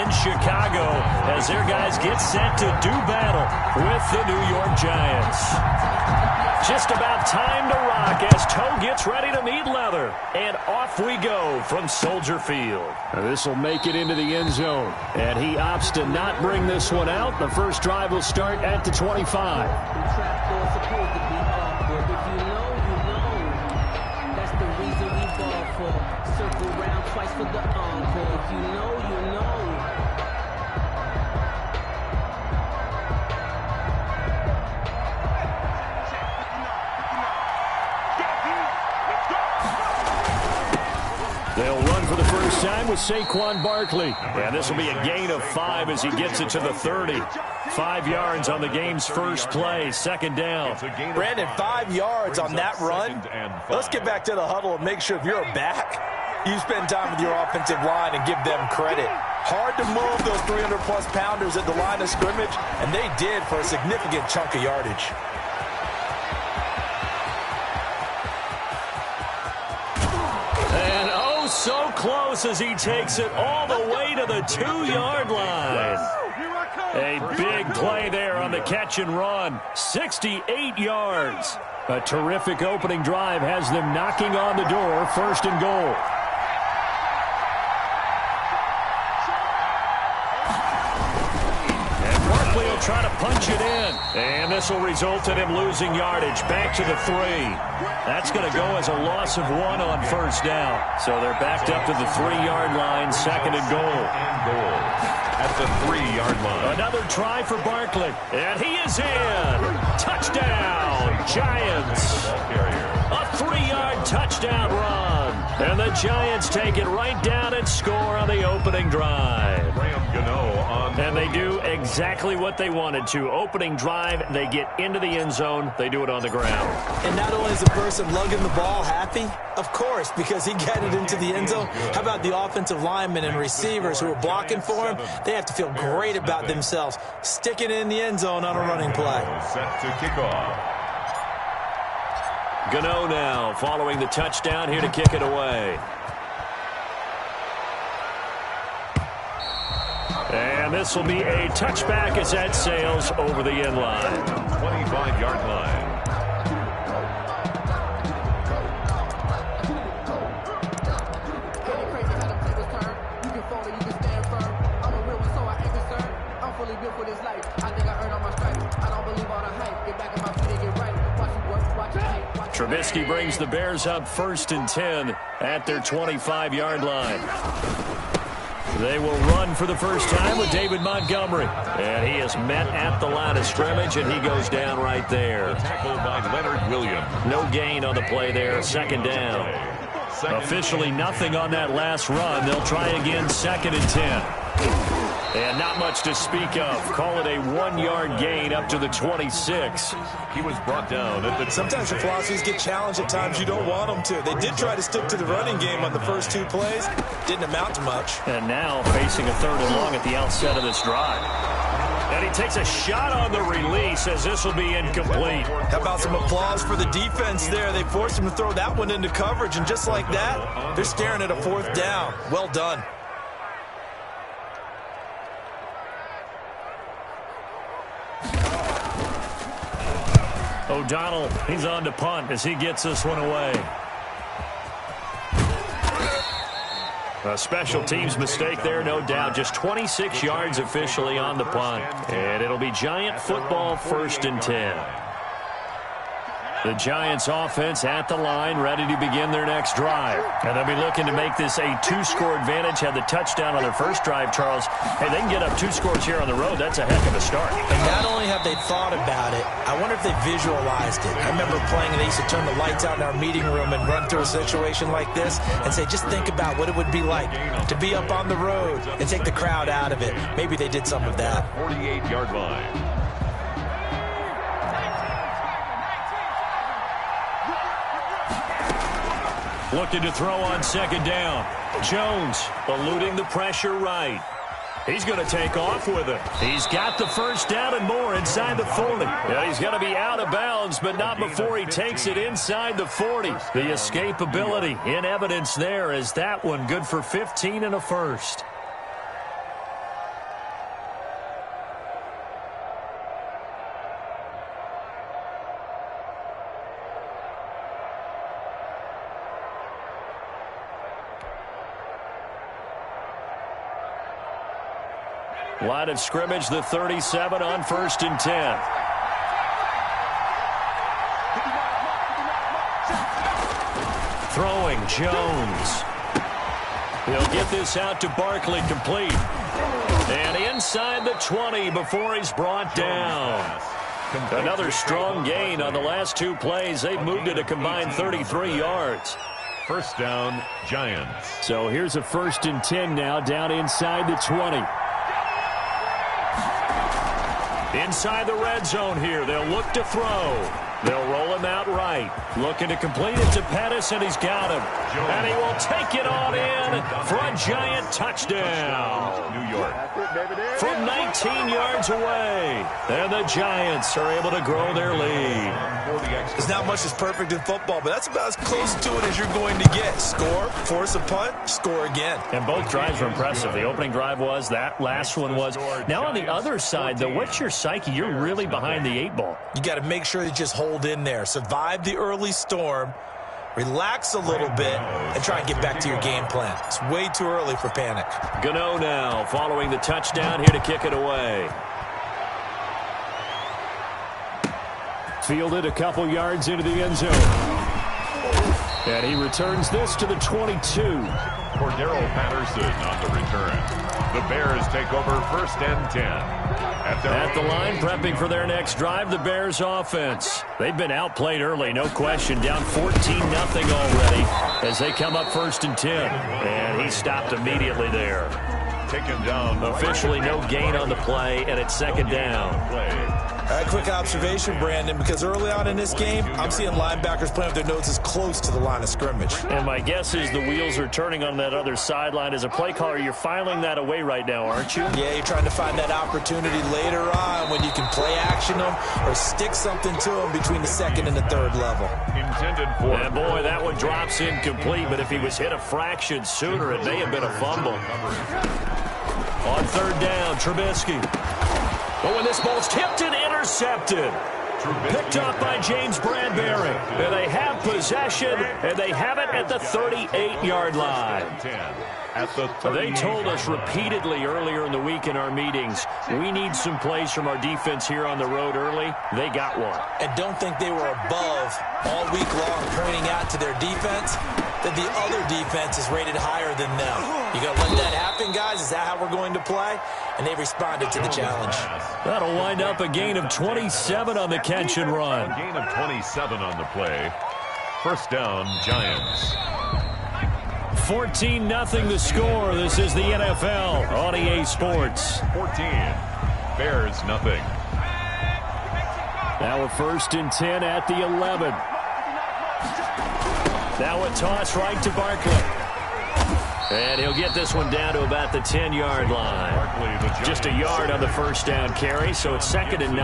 in Chicago as their guys get set to do battle with the New York Giants. Just about time to rock as toe gets ready to meet leather. And off we go from Soldier Field. This will make it into the end zone. And he opts to not bring this one out. The first drive will start at the 25. Circle round twice for the encore. If you know, you know. They'll run for the first time with Saquon Barkley. And this will be a gain of 5 as he gets it to the 30. 5 yards on the game's first play, second down. Brandon, 5 yards on that run. Let's get back to the huddle and make sure if you're a back, you spend time with your offensive line and give them credit. Hard to move those 300-plus pounders at the line of scrimmage, and they did for a significant chunk of yardage. And oh, so close as he takes it all the way to the 2-yard line. A big play there on the catch and run. 68 yards. A terrific opening drive has them knocking on the door, first and goal. Try to punch it in. And this will result in him losing yardage. Back to the 3. That's going to go as a loss of 1 on first down. So they're backed up to the 3-yard line, second and goal. At the 3-yard line. Another try for Barkley. And he is in. Touchdown, Giants. A 3-yard touchdown run. And the Giants take it right down and score on the opening drive. And they do exactly what they wanted to. Opening drive, they get into the end zone. They do it on the ground. And not only is the person lugging the ball happy, of course, because he got it into the end zone. How about the offensive linemen and receivers who are blocking for him? They have to feel great about themselves, sticking it in the end zone on a running play. Set to kick off. Gano now following the touchdown here to kick it away. And this will be a touchback as that sails over the end line. 25-yard line. Trubisky brings the Bears up first and 10 at their 25-yard line. They will run for the first time with David Montgomery. And he is met at the line of scrimmage, and he goes down right there. Tackled by Leonard Williams. No gain on the play there, second down. Officially nothing on that last run. They'll try again, second and 10. And not much to speak of. Call it a 1-yard gain up to the 26. He was brought down at the... Sometimes the philosophies get challenged at times you don't want them to. They did try to stick to the running game on the first 2 plays. Didn't amount to much. And now facing a 3rd and long at the outset of this drive. And he takes a shot on the release as this will be incomplete. How about some applause for the defense there? They forced him to throw that one into coverage, and just like that, they're staring at a 4th down. Well done. O'Donnell, he's on to punt as he gets this one away. A special teams mistake there, no doubt. Just 26 yards officially on the punt. And it'll be Giant football, first and 10. The Giants offense at the line, ready to begin their next drive. And they'll be looking to make this a 2-score advantage. Had the touchdown on their first drive, Charles. Hey, they can get up 2 scores here on the road. That's a heck of a start. And not only have they thought about it, I wonder if they visualized it. I remember playing, and they used to turn the lights out in our meeting room and run through a situation like this and say, just think about what it would be like to be up on the road and take the crowd out of it. Maybe they did some of that. 48-yard line. Looking to throw on second down. Jones eluding the pressure right. He's going to take off with it. He's got the first down and more inside the 40. Yeah, he's going to be out of bounds, but not before he takes it inside the 40. The escapability in evidence there is that one good for 15 and a first. Line of scrimmage, the 37 on 1st and 10. Throwing Jones. He'll get this out to Barkley, complete. And inside the 20 before he's brought down. Another strong gain on the last 2 plays. They've moved it a combined 33 yards. First down, Giants. So here's a 1st and 10 now, down inside the 20. Inside the red zone here. They'll look to throw. They'll roll him out right. Looking to complete it to Pettis, and he's got him. And he will take it on in for a Giant touchdown. New York. From 19 yards away. And the Giants are able to grow their lead. There's not much that's perfect in football, but that's about as close to it as you're going to get. Score, force a punt, score again. And both drives were impressive. The opening drive was, that last one was. Now on the other side, though, what's your psyche? You're really behind the 8 ball. You got to make sure you just hold in there. Survive the early storm, relax a little bit, and try and get back to your game plan. It's way too early for panic. Gano now following the touchdown here to kick it away. Fielded a couple yards into the end zone. And he returns this to the 22. Cordero Patterson on the return. The Bears take over 1st and 10. At the line, prepping for their next drive, the Bears offense. They've been outplayed early, no question. Down 14-0 already as they come up 1st and 10. And he stopped immediately there. Taken down. Officially no gain on the play, and it's 2nd down. All right, quick observation, Brandon, because early on in this game, I'm seeing linebackers playing with their noses close to the line of scrimmage. And my guess is the wheels are turning on that other sideline. As a play caller, you're filing that away right now, aren't you? Yeah, you're trying to find that opportunity later on when you can play action them or stick something to them between the 2nd and the 3rd level. Intended for. And boy, that one drops incomplete, but if he was hit a fraction sooner, it may have been a fumble. On 3rd down, Trubisky. But when this ball's tipped and intercepted. Picked up by James Bradbury. And they have possession, and they have it at the 38-yard line. They told us repeatedly earlier in the week in our meetings, we need some plays from our defense here on the road early. They got one. And don't think they were above all week long pointing out to their defense that the other defense is rated higher than them. You got to let that happen, guys? Is that how we're going to play? And they responded to the challenge. That'll wind up a gain of 27 on the catch and run. A gain of 27 on the play. First down, Giants. 14-0 the score. This is the NFL on EA Sports. 14. Bears, nothing. Now a 1st and 10 at the 11. Now a toss right to Barkley. And he'll get this one down to about the 10-yard line. Just a yard on the 1st down carry, so it's 2nd and 9.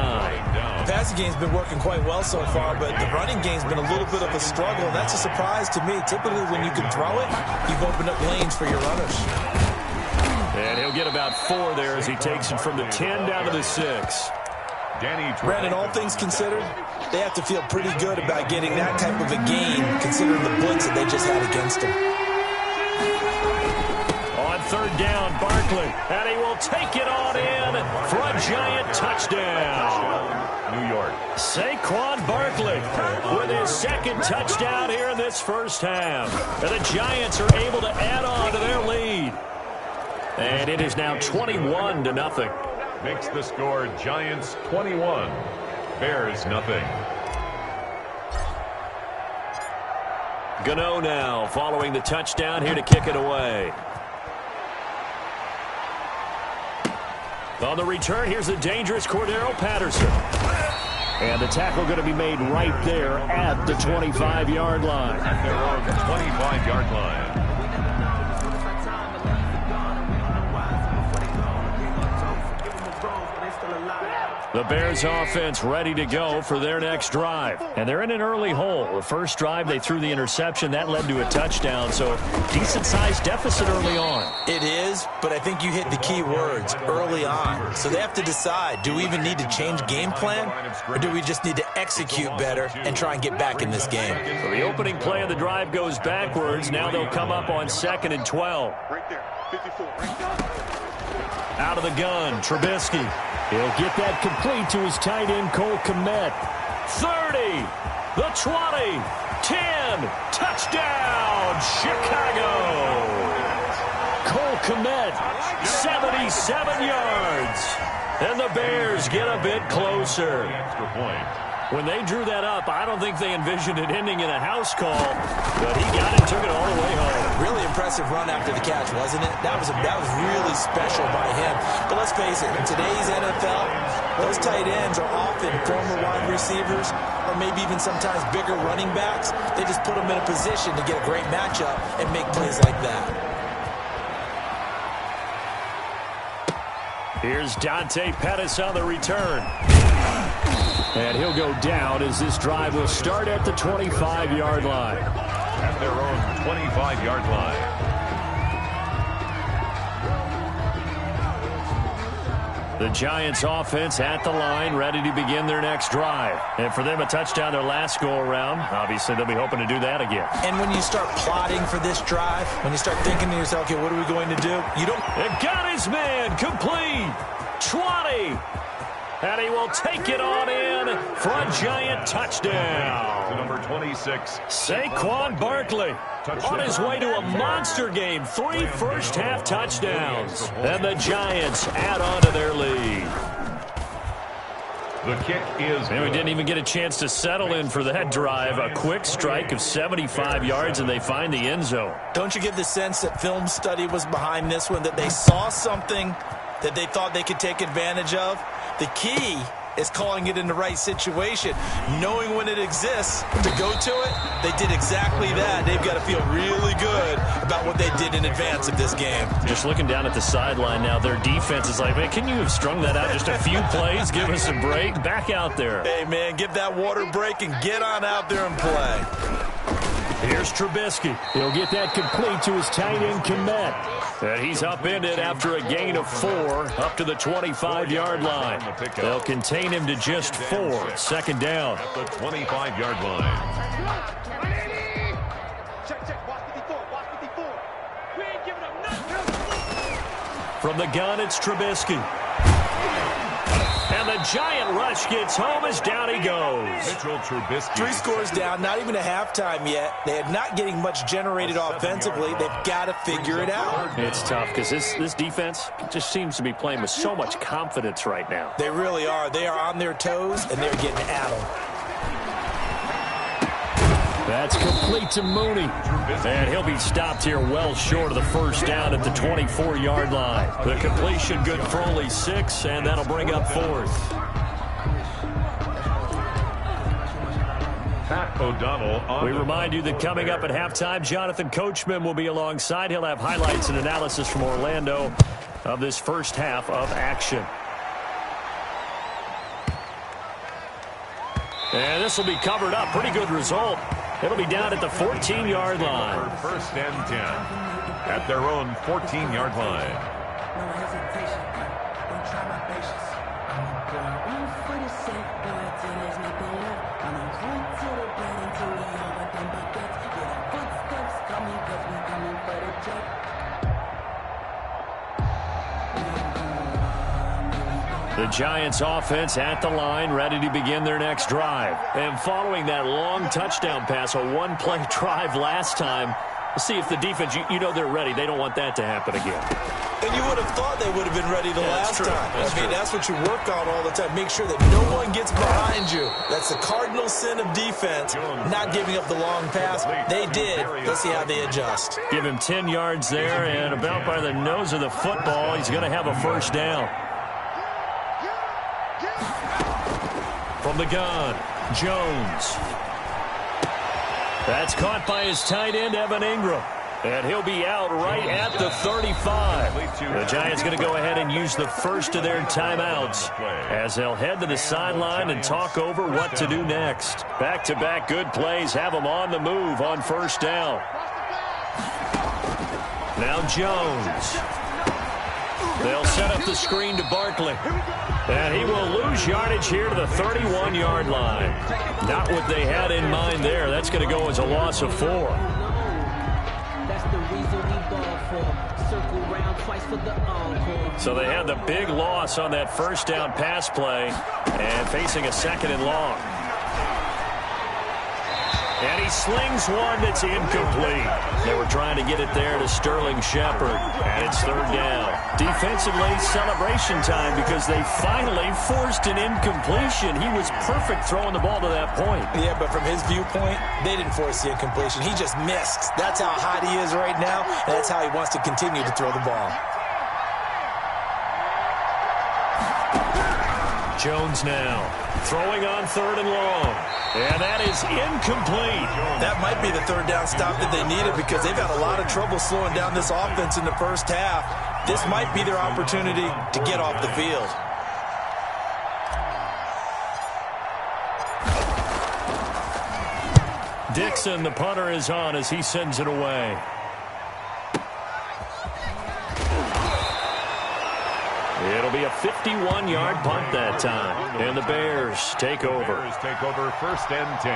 The passing game's been working quite well so far, but the running game's been a little bit of a struggle, and that's a surprise to me. Typically, when you can throw it, you've opened up lanes for your runners. And he'll get about 4 there as he takes it from the 10 down to the 6. Brandon, all things considered, they have to feel pretty good about getting that type of a gain, considering the blitz that they just had against them. On 3rd down, Barkley, and he will take it on in for a Giant touchdown. New York. Saquon Barkley with his 2nd touchdown here in this 1st half. And the Giants are able to add on to their lead. And it is now 21-0. Makes the score Giants 21. Bears nothing. Gano now following the touchdown here to kick it away. On the return, here's the dangerous Cordero Patterson. And the tackle going to be made right there at the 25-yard line. At their own 25-yard line. The Bears offense ready to go for their next drive. And they're in an early hole. The first drive, they threw the interception. That led to a touchdown. So decent-sized deficit early on. It is, but I think you hit the key words, early on. So they have to decide, do we even need to change game plan? Or do we just need to execute better and try and get back in this game? So the opening play of the drive goes backwards. Now they'll come up on 2nd and 12. Right there, 54. Out of the gun, Trubisky. He'll get that complete to his tight end, Cole Kmet. 30, the 20, 10, touchdown, Chicago. Cole Kmet, 77 yards. And the Bears get a bit closer. Extra point. When they drew that up, I don't think they envisioned it ending in a house call, but he got it and took it all the way home. Really impressive run after the catch, wasn't it? That was really special by him. But let's face it, in today's NFL, those tight ends are often former wide receivers or maybe even sometimes bigger running backs. They just put them in a position to get a great matchup and make plays like that. Here's Dante Pettis on the return. and he'll go down as this drive will start at the 25-yard line. At their own 25-yard line. The Giants offense at the line, ready to begin their next drive. And for them, a touchdown their last go-around. Obviously, they'll be hoping to do that again. And when you start plotting for this drive, when you start thinking to yourself, okay, what are we going to do? You don't... It got his man complete. 20. And he will take it on in for a Giant touchdown. To number 26. Saquon Barkley. On his way to a monster game. 3 first-half touchdowns. And the Giants add on to their lead. The kick is And we didn't even get a chance to settle in for that drive. A quick strike of 75 yards, and they find the end zone. Don't you get the sense that film study was behind this one, that they saw something that they thought they could take advantage of? The key is calling it in the right situation, knowing when it exists to go to it. They did exactly that. They've got to feel really good about what they did in advance of this game. Just looking down at the sideline now, their defense is like, man, can you have strung that out just a few plays? Give us a break. Back out there. Hey, man, give that water break and get on out there and play. Here's Trubisky. He'll get that complete to his tight end, Kmet. And he's upended after a gain of 4 up to the 25-yard line. They'll contain him to just 4. Second down. at the 25-yard line. From the gun, it's Trubisky. And the Giant rush gets home as down he goes. Mitchell Trubisky. 3 scores down, not even a halftime yet. They are not getting much generated offensively. They've got to figure it out. It's tough because this defense just seems to be playing with so much confidence right now. They really are. They are on their toes, and they're getting at them. That's complete to Mooney. And he'll be stopped here well short of the first down at the 24-yard line. The completion good for only 6, and that'll bring up 4th. Pat O'Donnell on We remind you that coming up at halftime, Jonathan Coachman will be alongside. He'll have highlights and analysis from Orlando of this first half of action. And this will be covered up. Pretty good result. It'll be down at the 14-yard line. First and 10 at their own 14-yard line. No hesitation. Don't try my patience. I'm going one for the sake, boy, till there's nothing left. I'm going to the bread until we all but them buckets. Yeah, the footsteps coming, cause we coming for the check. The Giants offense at the line, ready to begin their next drive. And following that long touchdown pass, a one-play drive last time, let's see if the defense, you know they're ready. They don't want that to happen again. And you would have thought they would have been ready the last time. That's what you work on all the time. Make sure that no one gets behind you. That's the cardinal sin of defense, not giving up the long pass. They did. Let's see how they adjust. Give him 10 yards there, and about by the nose of the football, he's going to have a first down. From the gun, Jones. That's caught by his tight end, Evan Ingram. And he'll be out right at the 35. The Giants going to go ahead and use the first of their timeouts as they'll head to the sideline and talk over what to do next. Back-to-back good plays have them on the move on first down. Now Jones. They'll set up the screen to Barkley. And he will lose yardage here to the 31-yard line. Not what they had in mind there. That's going to go as a loss of 4. That's the reason we ball for? Circle round twice for the encore. So they had the big loss on that first down pass play and facing a 2nd and long. And he slings one that's incomplete. They were trying to get it there to Sterling Shepard, and it's 3rd down. Defensively, celebration time because they finally forced an incompletion. He was perfect throwing the ball to that point. Yeah, but from his viewpoint, they didn't force the incompletion. He just missed. That's how hot he is right now, and that's how he wants to continue to throw the ball. Jones now throwing on 3rd and long. And that is incomplete. That might be the 3rd down stop that they needed because they've had a lot of trouble slowing down this offense in the first half. This might be their opportunity to get off the field. Dixon, the punter, is on as he sends it away. It'll be a 51-yard punt that time. And the Bears take over. Bears take over 1st and 10.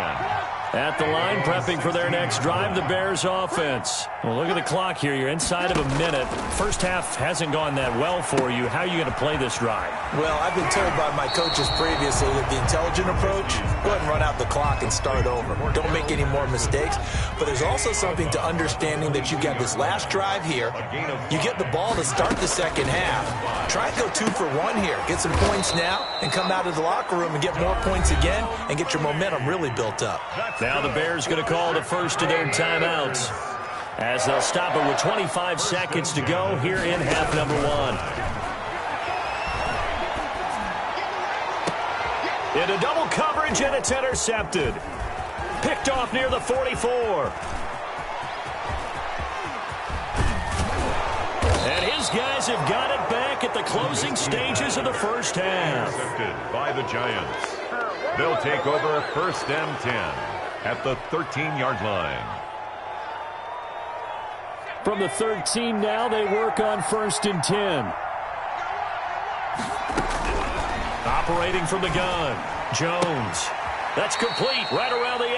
At the line, prepping for their next drive, the Bears offense. Well, look at the clock here. You're inside of a minute. First half hasn't gone that well for you. How are you going to play this drive? Well, I've been told by my coaches previously that the intelligent approach, go ahead and run out the clock and start over. Don't make any more mistakes. But there's also something to understanding that you get this last drive here. You get the ball to start the second half. Try and go 2 for 1 here. Get some points now and come out of the locker room and get more points again and get your momentum really built up. Now the Bears going to call the first of their timeouts as they'll stop it with 25 seconds to go here in half number 1. Into double coverage, and it's intercepted. Picked off near the 44. And his guys have got it back at the closing stages of the first half. Intercepted by the Giants. They'll take over 1st and 10 at the 13-yard line. From the 13 now, they work on 1st and 10. Operating from the gun, Jones. That's complete right around the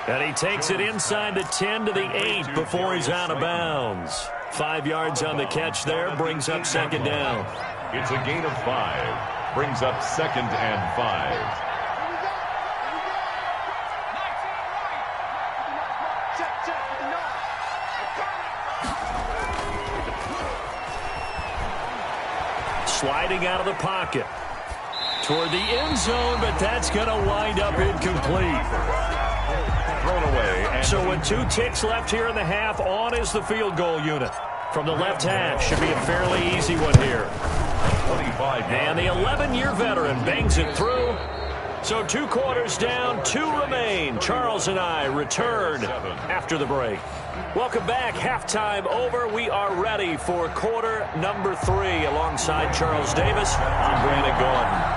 8. And he takes it inside the 10 to the 8 before he's out of bounds. 5 yards on the catch there, brings up 2nd down. It's a gain of 5. Brings up 2nd and 5. Sliding out of the pocket toward the end zone, but that's going to wind up incomplete. Thrown away. So with 2 ticks left here in the half, on is the field goal unit. From the left hash, should be a fairly easy one here. 25. And the 11-year veteran bangs it through. So 2 quarters down, 2 remain. Charles and I return after the break. Welcome back. Halftime over. We are ready for quarter number 3. Alongside Charles Davis, I'm Brandon Gordon.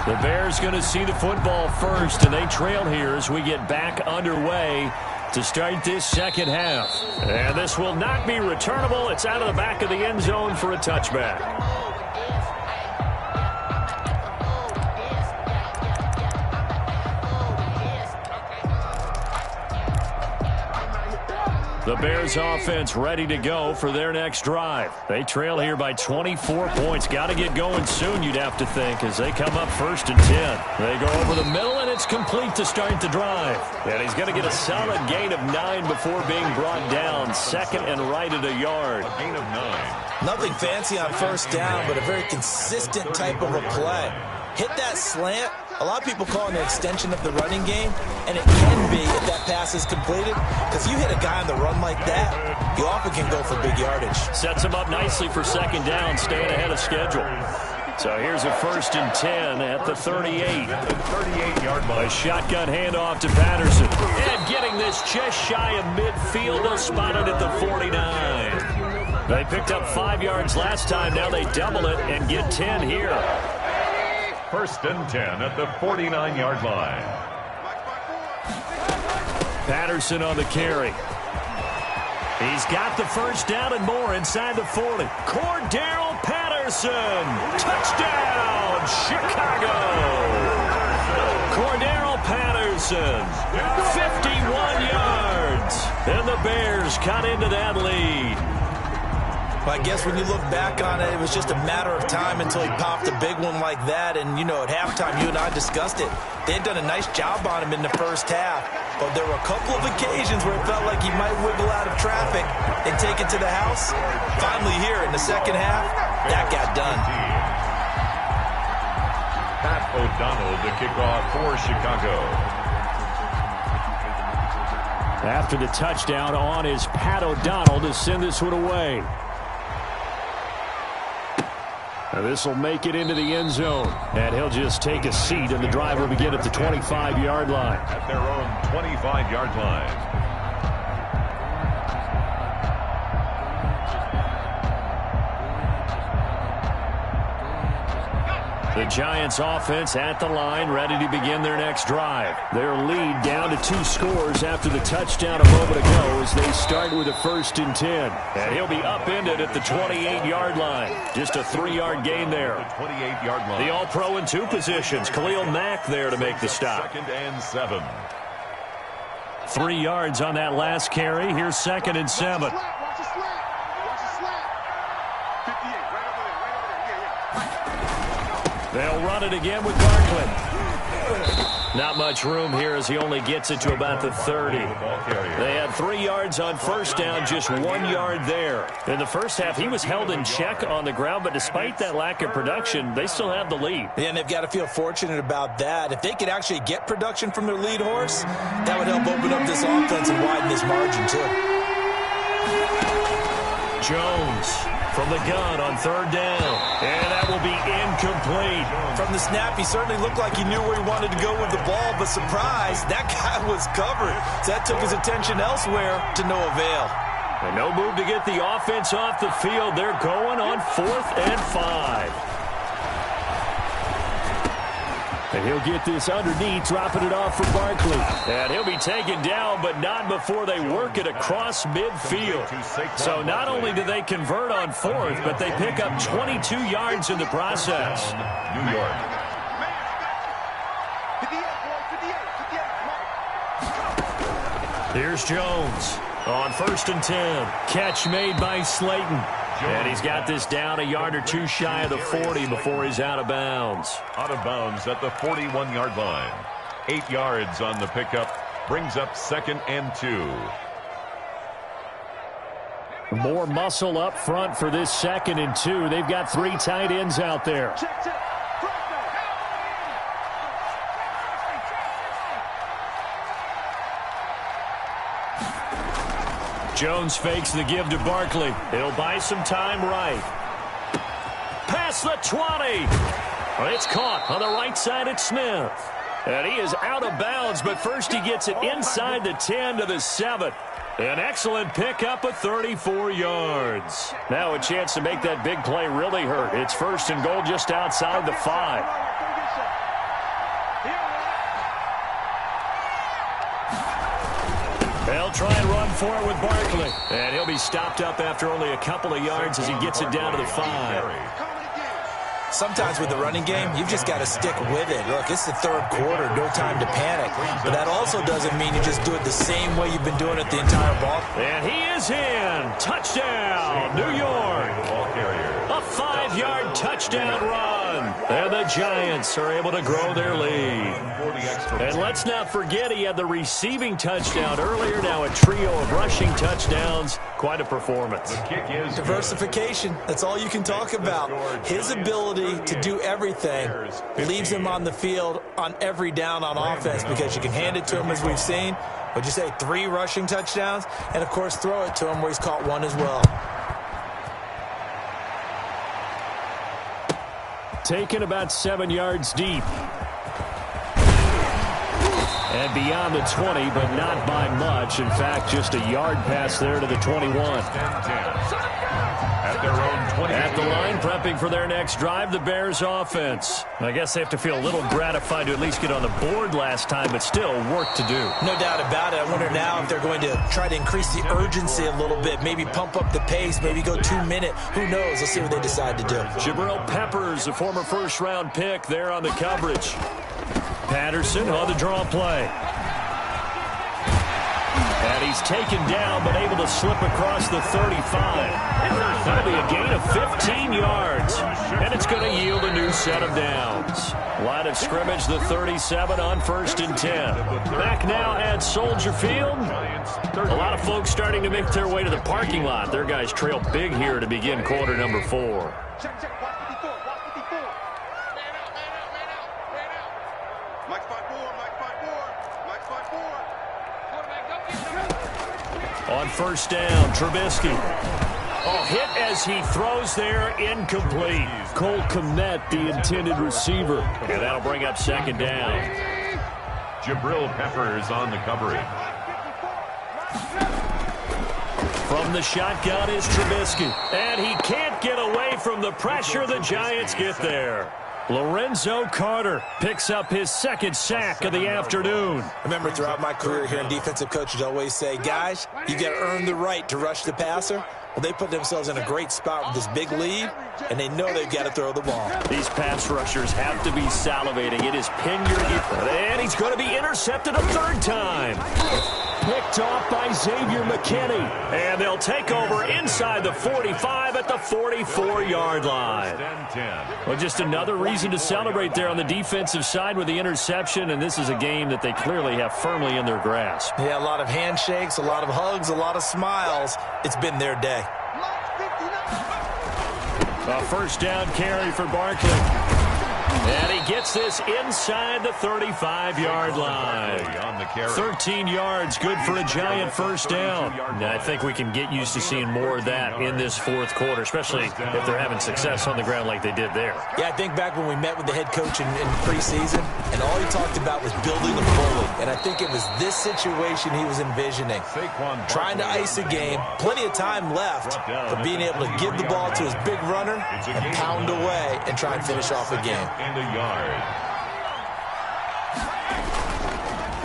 The Bears going to see the football first, and they trail here as we get back underway to start this second half. And this will not be returnable. It's out of the back of the end zone for a touchback. The Bears offense ready to go for their next drive. They trail here by 24 points. Got to get going soon, you'd have to think, as they come up 1st and 10. They go over the middle, and it's complete to start the drive. And he's going to get a solid gain of 9 before being brought down. 2nd and right at a yard. A gain of 9. Nothing fancy on 1st down, but a very consistent type of a play. Hit that slant. A lot of people call it an extension of the running game, and it can be if that pass is completed, because you hit a guy on the run like that, you often can go for big yardage. Sets him up nicely for 2nd down, staying ahead of schedule. So here's a 1st and 10 at the 38. 38-yard line. A shotgun handoff to Patterson. And getting this just shy of midfield, they'll spot it at the 49. They picked up 5 yards last time. Now they double it and get 10 here. 1st and 10 at the 49-yard line. Patterson on the carry. He's got the 1st down and more inside the 40. Cordero Patterson. Touchdown, Chicago. Cordero Patterson Wilson. 51 yards. And the Bears cut into that lead. Well, I guess when you look back on it, it was just a matter of time until he popped a big one like that. And, you know, at halftime, you and I discussed it. They had done a nice job on him in the first half. But there were a couple of occasions where it felt like he might wiggle out of traffic and take it to the house. Finally here in the second half, that got done. Pat O'Donnell to kick off for Chicago. After the touchdown on is Pat O'Donnell to send this one away. Now this will make it into the end zone. And he'll just take a seat, and the drive will begin at the 25-yard line. At their own 25-yard line. The Giants offense at the line, ready to begin their next drive. Their lead down to 2 scores after the touchdown a moment ago as they start with a 1st and 10. And he'll be upended at the 28-yard line. Just a 3-yard gain there. The 28-yard line. The All-Pro in 2 positions. Khalil Mack there to make the stop. 2nd and 7. 3 yards on that last carry. Here's 2nd and 7. They'll run it again with Barkley. Not much room here as he only gets it to about the 30. They had 3 yards on 1st down, just 1 yard there. In the first half, he was held in check on the ground, but despite that lack of production, they still have the lead. Yeah, and they've got to feel fortunate about that. If they could actually get production from their lead horse, that would help open up this offense and widen this margin, too. Jones from the gun on 3rd down. And that will be incomplete. From the snap, he certainly looked like he knew where he wanted to go with the ball, but surprise, that guy was covered. So that took his attention elsewhere to no avail. And no move to get the offense off the field. They're going on 4th and 5. And he'll get this underneath, dropping it off for Barkley. And he'll be taken down, but not before they work it across midfield. So not only do they convert on 4th, but they pick up 22 yards in the process. New York. Here's Jones on 1st and 10. Catch made by Slayton. And he's got this down a yard or 2 shy of the 40 before he's out of bounds. Out of bounds at the 41-yard line. 8 yards on the pickup. Brings up 2nd and 2. More muscle up front for this 2nd and 2. They've got 3 tight ends out there. Jones fakes the give to Barkley. He'll buy some time right. Past the 20. It's caught on the right side at Smith. And he is out of bounds, but first he gets it inside the 10 to the 7. An excellent pickup of 34 yards. Now a chance to make that big play really hurt. It's 1st and goal just outside the 5. They'll try and run for it with Barkley. And he'll be stopped up after only a couple of yards as he gets it down to the 5. Sometimes with the running game, you've just got to stick with it. Look, it's the 3rd quarter, no time to panic. But that also doesn't mean you just do it the same way you've been doing it the entire ball. And he is in. Touchdown, New York. A 5-yard touchdown run. And the Giants are able to grow their lead. And let's not forget he had the receiving touchdown earlier. Now a trio of rushing touchdowns. Quite a performance. Diversification. That's all you can talk about. His ability to do everything leaves him on the field on every down on offense because you can hand it to him as we've seen. What'd you say, 3 rushing touchdowns? And, of course, throw it to him where he's caught 1 as well. Taken about 7 yards deep. And beyond the 20, but not by much. In fact, just a yard pass there to the 21. At their own 20. At the line, prepping for their next drive, the Bears offense. I guess they have to feel a little gratified to at least get on the board last time, but still work to do. No doubt about it. I wonder now if they're going to try to increase the urgency a little bit, maybe pump up the pace, maybe go 2 minute. Who knows? Let's see what they decide to do. Jabril Peppers, a former first-round pick, there on the coverage. Patterson on the draw play. And he's taken down, but able to slip across the 35. That'll be a gain of 15 yards. And it's going to yield a new set of downs. Line of scrimmage, the 37 on 1st and 10. Back now at Soldier Field. A lot of folks starting to make their way to the parking lot. Their guys trail big here to begin quarter number 4. On 1st down, Trubisky. Oh, hit as he throws there, incomplete. Cole Kmet, the intended receiver. And that'll bring up 2nd down. Jabril Peppers on the coverage. From the shotgun is Trubisky. And he can't get away from the pressure. The Giants get there. Lorenzo Carter picks up his 2nd sack of the afternoon. Remember, throughout my career here in defensive coaches always say, guys, you got to earn the right to rush the passer. Well, they put themselves in a great spot with this big lead, and they know they've got to throw the ball. These pass rushers have to be salivating. It is pin your ear. And he's going to be intercepted a 3rd time. Picked off by Xavier McKinney. And they'll take over inside the 45 at the 44-yard line. Well, just another reason to celebrate there on the defensive side with the interception, and this is a game that they clearly have firmly in their grasp. Yeah, a lot of handshakes, a lot of hugs, a lot of smiles. It's been their day. A 1st down carry for Barkley. And he gets this inside the 35-yard line. 13 yards, good for a Giant 1st down. Now, I think we can get used to seeing more of that in this 4th quarter, especially if they're having success on the ground like they did there. Yeah, I think back when we met with the head coach in preseason, and all he talked about was building a bully. And I think it was this situation he was envisioning. Trying to ice a game, plenty of time left, but being able to give the ball to his big runner and pound away and try and finish off a game. And a yard.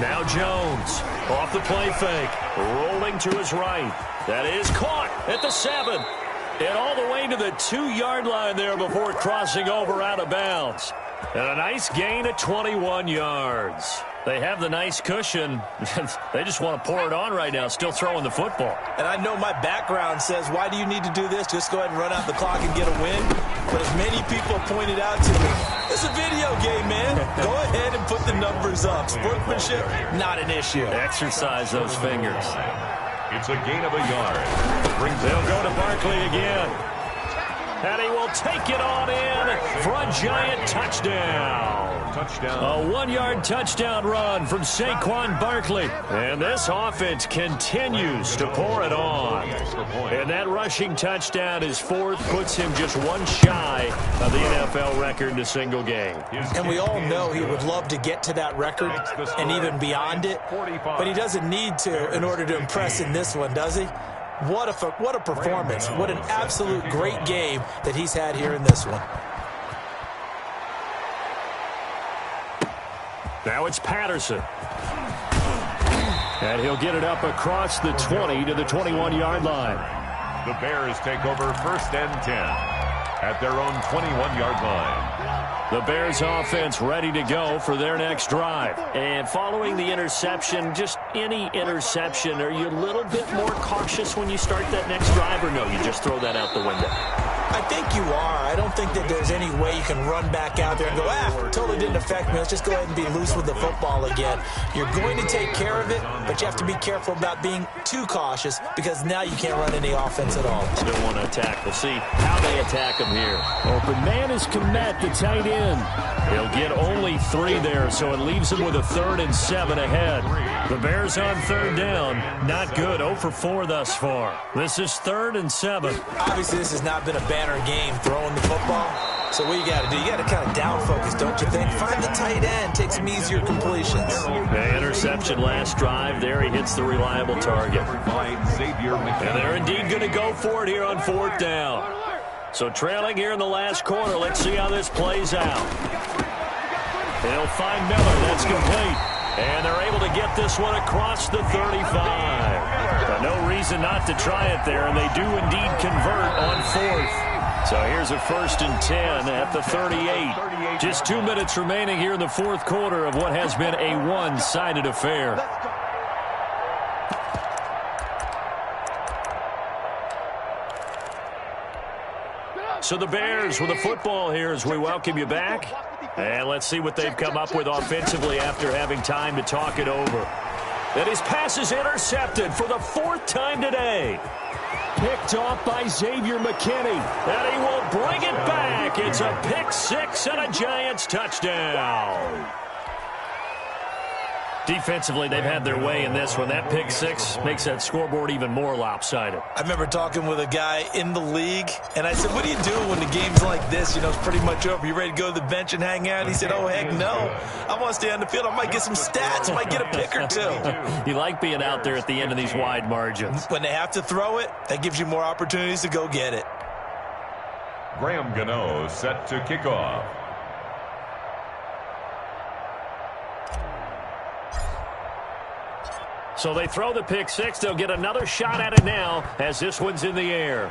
Now Jones off the play fake, rolling to his right. That is caught at the 7. And all the way to the 2-yard line there before crossing over out of bounds. And a nice gain of 21 yards. They have the nice cushion. They just want to pour it on right now, still throwing the football. And I know my background says, why do you need to do this? Just go ahead and run out the clock and get a win. But as many people have pointed out to me, it's a video game, man. Go ahead and put the numbers up. Sportsmanship, not an issue. Exercise those fingers. It's a gain of a yard. They'll go to Barkley again. And he will take it on in for a Giant touchdown. A 1-yard touchdown run from Saquon Barkley. And this offense continues to pour it on. And that rushing touchdown is 4th, puts him just one shy of the NFL record in a single game. And we all know he would love to get to that record and even beyond it. But he doesn't need to in order to impress in this one, does he? What a performance. What an absolute great game that he's had here in this one. Now it's Patterson. And he'll get it up across the 20 to the 21-yard line. The Bears take over 1st and 10 at their own 21-yard line. The Bears offense ready to go for their next drive. And following the interception, just any interception, are you a little bit more cautious when you start that next drive, or no, you just throw that out the window? I think you are. I don't think that there's any way you can run back out there and go, totally didn't affect me. Let's just go ahead and be loose with the football again. You're going to take care of it, but you have to be careful about being too cautious because now you can't run any offense at all. Still want to attack. We'll see how they attack him here. Open man is Kmet, the tight end. He'll get only 3 there, so it leaves him with a 3rd and 7 ahead. The Bears on 3rd down. Not good. 0 for 4 thus far. This is 3rd and 7. Obviously, this has not been a banner game throwing the football. So what you got to do, you got to kind of down focus, don't you think? Find the tight end, take some easier completions. The interception last drive. There he hits the reliable target. And they're indeed going to go for it here on 4th down. So trailing here in the last quarter. Let's see how this plays out. They'll find Miller. That's complete. And they're able to get this one across the 35. But no reason not to try it there, and they do indeed convert on 4th. So here's a 1st and 10 at the 38. Just 2 minutes remaining here in the 4th quarter of what has been a one-sided affair. So the Bears with the football here as we welcome you back. And let's see what they've come up with offensively after having time to talk it over. And his pass is intercepted for the 4th time today. Picked off by Xavier McKinney. And he will bring it back. It's a pick 6 and a Giants touchdown. Defensively, they've had their way in this one. That pick 6 makes that scoreboard even more lopsided. I remember talking with a guy in the league, and I said, what do you do when the game's like this? You know, it's pretty much over. You ready to go to the bench and hang out? He said, oh, heck no. I want to stay on the field. I might get some stats. I might get a pick or two. You like being out there at the end of these wide margins. When they have to throw it, that gives you more opportunities to go get it. Graham Gano set to kick off. So they throw the pick 6. They'll get another shot at it now as this one's in the air.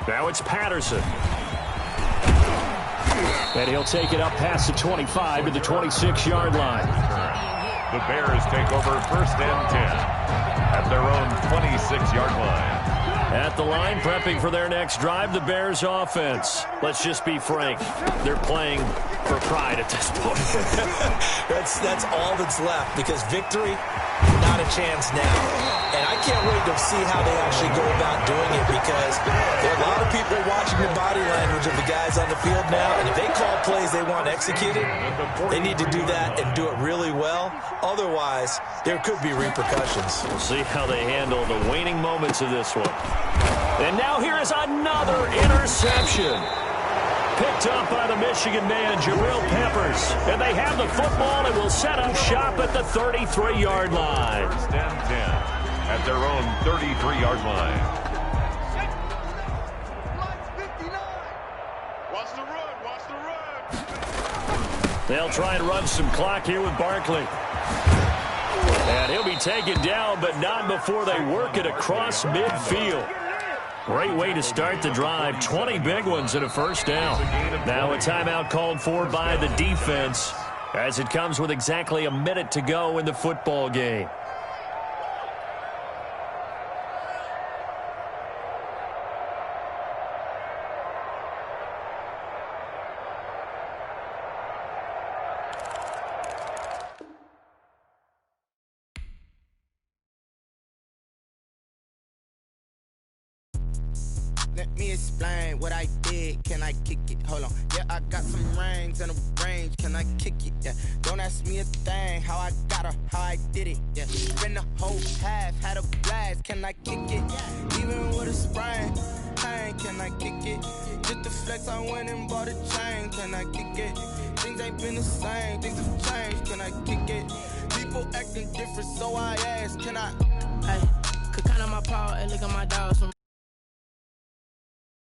Now it's Patterson. And he'll take it up past the 25 to the 26-yard line. The Bears take over 1st and 10 at their own 26-yard line. At the line, prepping for their next drive, the Bears offense. Let's just be frank. They're playing for pride at this point. That's all that's left, because victory, not a chance now. And I can't wait to see how they actually go about doing it, because there are a lot of people watching the body language of the guys on the field now, and if they call plays they want executed, they need to do that and do it really well. Otherwise, there could be repercussions. We'll see how they handle the waning moments of this one. And now here is another interception. Picked up by the Michigan man, Jabril Peppers. And they have the football and will set up shop at the 33-yard line. 1st and 10 at their own 33-yard line. They'll try and run some clock here with Barkley. And he'll be taken down, but not before they work it across midfield. Great way to start the drive. 20 big ones and a 1st down. Now a timeout called for by the defense as it comes with exactly a minute to go in the football game. Let me explain what I did. Can I kick it? Hold on. Yeah, I got some rings and a range. Can I kick it? Yeah. Don't ask me a thing. How I got her, how I did it. Yeah. Spin the whole half, had a blast. Can I kick it? Even with a sprain. Hey, can I kick it? Just the flex, I went and bought a chain. Can I kick it? Things ain't been the same. Things have changed. Can I kick it? People acting different, so I ask. Can I? Hey, could count on my power and look at my dogs from